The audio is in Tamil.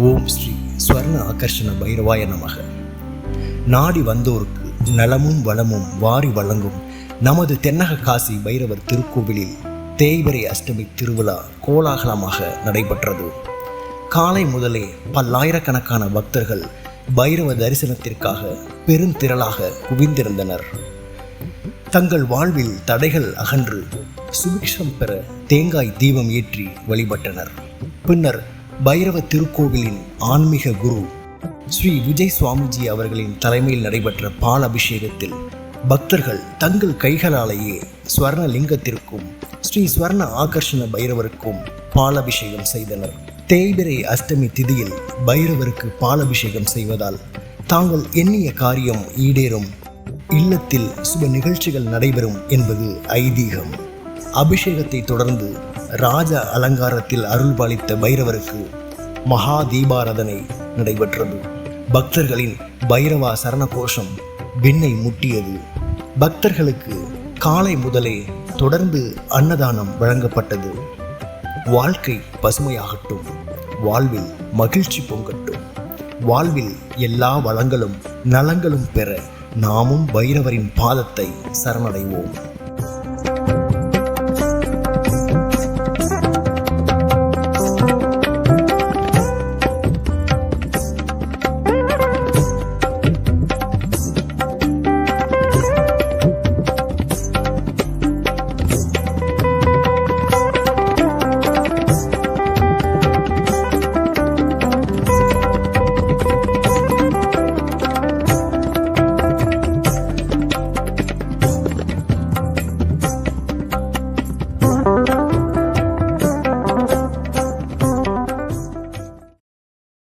ஓம் ஸ்ரீ ஸ்வர்ண ஆகர்ஷண பைரவாய நமக. நாடி வந்தோருக்கு நலமும் வளமும் வாரி வழங்கும் நமது தென்னக காசி பைரவர் திருக்கோவிலில் தேய்பிறை அஷ்டமி திருவிழா கோலாகலமாக நடைபெற்றது. காலை முதலே பல்லாயிரக்கணக்கான பக்தர்கள் பைரவ தரிசனத்திற்காக பெருந்திரளாக குவிந்திருந்தனர். தங்கள் வாழ்வில் தடைகள் அகன்று சுபிக்ஷம் பெற தேங்காய் தீபம் ஏற்றி வழிபட்டனர். பின்னர் பைரவ திருக்கோவிலின் ஆன்மீக குரு ஸ்ரீ விஜய் சுவாமிஜி அவர்களின் தலைமையில் நடைபெற்ற பால் அபிஷேகத்தில் பக்தர்கள் தங்கள் கைகளாலேயே ஸ்வர்ண லிங்கத்திற்கும் ஸ்ரீ ஸ்வர்ண ஆகர்ஷண பைரவருக்கும் பாலபிஷேகம் செய்தனர். தேய்பிறை அஷ்டமி திதியில் பைரவருக்கு பாலபிஷேகம் செய்வதால் தாங்கள் எண்ணிய காரியம் ஈடேறும், இல்லத்தில் சுப நிகழ்ச்சிகள் நடைபெறும் என்பது ஐதீகம். அபிஷேகத்தை தொடர்ந்து ராஜ அலங்காரத்தில் அருள்பாலித்த பைரவருக்கு மகா தீபாராதனை நடைபெற்றது. பக்தர்களின் பைரவா சரண கோஷம் விண்ணை முட்டியது. பக்தர்களுக்கு காலை முதலே தொடர்ந்து அன்னதானம் வழங்கப்பட்டது. வாழ்க்கை பசுமையாகட்டும், வாழ்வில் மகிழ்ச்சி பொங்கட்டும், வாழ்வில் எல்லா வளங்களும் நலங்களும் பெற நாமும் பைரவரின் பாதத்தை சரணடைவோம்.